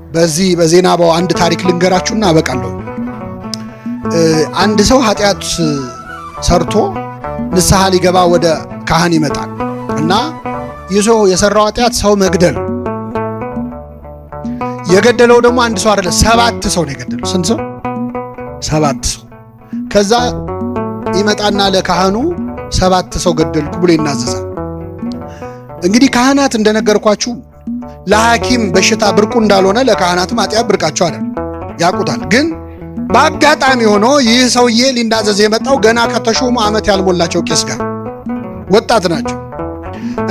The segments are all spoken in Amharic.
በዚህ በዜናባው አንድ ታሪክ ልንገራችሁና አበቃለሁ። አንድ ሰው ኃጢአት ሰርቶ ንስሐ ሊገባ ወደ ካህን ይመጣል እና ይዞ የሰራው ኃጢአት ሰው መግደል። የገደለው ደግሞ አንድ ሰው አይደለም 7 ሰው ነው የገደለው። ስንት ሰው? 7 ሰው። ከዛ ይመጣና ለካህኑ 7 ሰው ገደልኩ ብሎ ይናዘዛል። እንግዲህ ካህናት እንደነገርኳችሁ ለሐኪም በሽታ ብርቁ እንዳልሆነ ለካህናትም ኃጢአት ብርቃቸው አይደል፣ ያውቁታል። ግን በአጋጣሚ ሆኖ ይህ ሰውዬ ሊናዘዝ የመጣው ገና ከተሾሙ ዓመት ያልሞላቸው ቄስ ጋር ወጣት ናቸው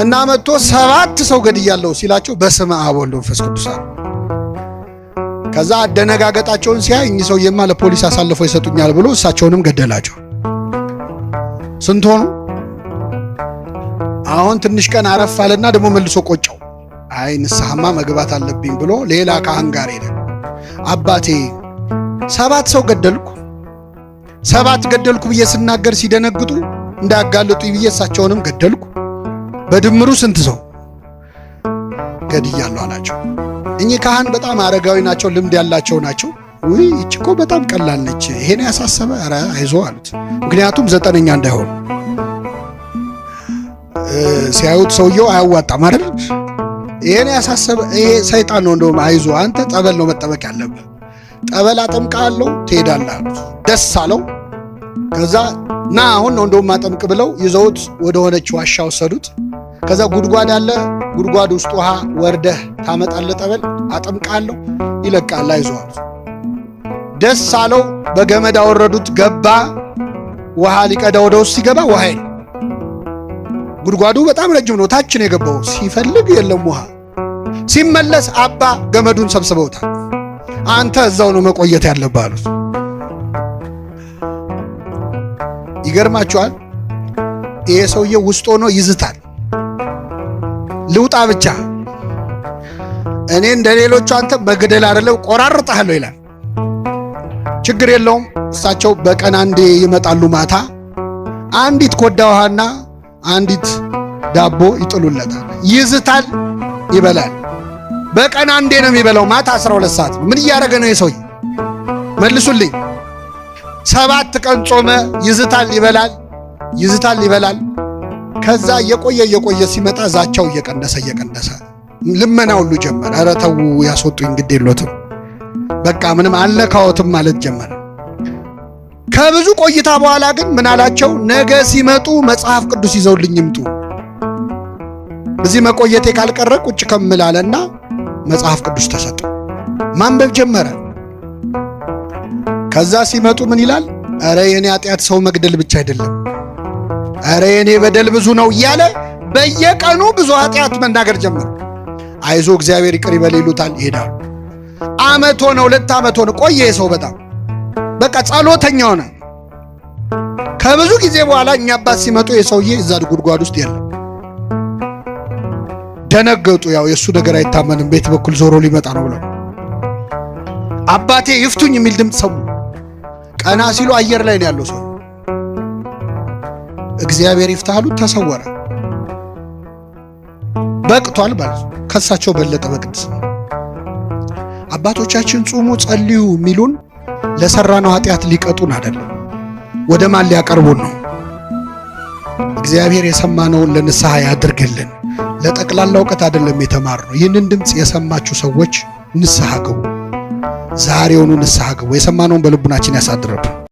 እና መጥቶ 7 ሰው ገድያለሁ ሲላቸው በስመ አብ ወወልድ ወመንፈስ ቅዱስ አሉ። ከዛ አደነጋገጣቸውን ሲያይ እኚህ ሰውዬማ ለፖሊስ አሳልፈው ይሰጡኛል ብሎ እሳቸውንም ገደላቸው። ስንት ሆኑ? አሁን ትንሽ ቀን አረፍ አለና ደግሞ መልሶ ቆጨው። አይ ንስሐማ መግባት አለብኝ ብሎ ሌላ ካህን ጋር ሄደ። አባቴ 7 ሰው ገደልኩ 7 ገደልኩ ብዬ ስናገር ሲደነግጡ እንዳያጋልጡኝ ብዬ እሳቸውንም ገደልኩ፣ በድምሩ ስንት ሰው ገድያለሁ አላቸው። እኚህ ካህን በጣም አረጋዊ ናቸው፣ ልምድ ያላቸው ናቸው። ውይ እቺ እኮ በጣም ቀላል ነች፣ ይሄን ያሳሰበ ኧረ አይዞ አሉት። ምክንያቱም 9ኛ እንዳይሆን ሲያዩት ሰውየው አያዋጣም አይደል? ይሄን ያሳሰበ ይሄ ሰይጣን ነው፣ እንደውም አይዞ አንተ ጠበል ነው መጠበቅ ያለብህ፣ ጠበል አጠምቃለሁ ትሄዳለህ አሉት። ደስ አለው። ከዛ ና አሁን ነው እንደውም ማጠምቅ ብለው ይዘውት ወደ ሆነች ዋሻ ወሰዱት። ከዛ ጉድጓድ አለ፣ ጉድጓድ ውስጥ ውሃ ወርደህ ታመጣለህ፣ ጠበል አጠምቃለሁ ይለቃል፣ አይዞህ አሉት። ደስ አለው። በገመድ አወረዱት፣ ገባ። ውሃ ሊቀዳ ወደ ውስጥ ሲገባ ውሃ የለም። ጉድጓዱ በጣም ረጅም ነው፣ ታች ነው የገባው። ሲፈልግ የለም ውሃ። ሲመለስ አባ ገመዱን ሰብስበውታል። አንተ እዛው ነው መቆየት ያለብህ አሉት። ይገርማችኋል፣ ይሄ ሰውዬ ውስጥ ሆኖ ይዝታል። ልውጣ ብቻ እኔ እንደሌሎቹ አንተ መግደል አይደለም ቆራርጣለሁ ይላል። ችግር የለውም። እሳቸው በቀን አንዴ ይመጣሉ። ማታ አንዲት ኮዳ ውሃና አንዲት ዳቦ ይጥሉለታል። ይዝታል፣ ይበላል። በቀን አንዴ ነው የሚበላው። ማታ 12 ሰዓት ነው። ምን እያደረገ ነው የሰውዬ? መልሱልኝ። 7 ቀን ጾመ። ይዝታል፣ ይበላል፣ ይዝታል፣ ይበላል። ከዛ እየቆየ ሲመጣ ዛቻው እየቀነሰ ልመና ሁሉ ጀመረ። ኧረ ተው ያስወጡኝ ግድ የሎትም በቃ ምንም አልነካዎትም ማለት ጀመረ። ከብዙ ቆይታ በኋላ ግን ምን አላቸው? ነገ ሲመጡ መጽሐፍ ቅዱስ ይዘውልኝ ይምጡ፣ እዚህ መቆየቴ ካልቀረ ቁጭ ከምላልና መጽሐፍ ቅዱስ ተሰጠ። ማንበብ ጀመረ። ከዛ ሲመጡ ምን ይላል? ኧረ የኔ ኃጢአት ሰው መግደል ብቻ አይደለም፣ ኧረ የኔ በደል ብዙ ነው እያለ በየቀኑ ብዙ ኃጢአት መናገር ጀመረ። አይዞ እግዚአብሔር ይቅር ይበል ይሉታል፣ ይሄዳሉ። ዓመት ሆነ፣ 2 ዓመት ሆነ። ቆየ ሰው በጣም በቃ ጸሎተኛ ሆነ። ከብዙ ጊዜ በኋላ እኛ አባት ሲመጡ የሰውዬ እዛ ጉድጓድ ውስጥ የለም። ደነገጡ። ያው የሱ ነገር አይታመንም፣ ቤት በኩል ዞሮ ሊመጣ ነው ብለው አባቴ ይፍቱኝ የሚል ድምፅ ሰሙ። ቀና ሲሉ አየር ላይ ነው ያለው ሰው። እግዚአብሔር ይፍታሉ። ተሰወረ። በቅቷል ማለት ከሳቸው በለጠ በቅድስ። አባቶቻችን ጾሙ ጸልዩ የሚሉን ለሰራነው ኃጢአት ሊቀጡን አይደለም፣ ወደ ማን ሊያቀርቡን ነው። እግዚአብሔር የሰማነውን ለንስሐ ያድርግልን። ለጠቅላላ እውቀት አይደለም የተማርነው። ይህንን ድምፅ የሰማችሁ ሰዎች ንስሐ ግቡ፣ ዛሬውኑ ንስሐ ግቡ። የሰማነውን በልቡናችን ያሳድርብን።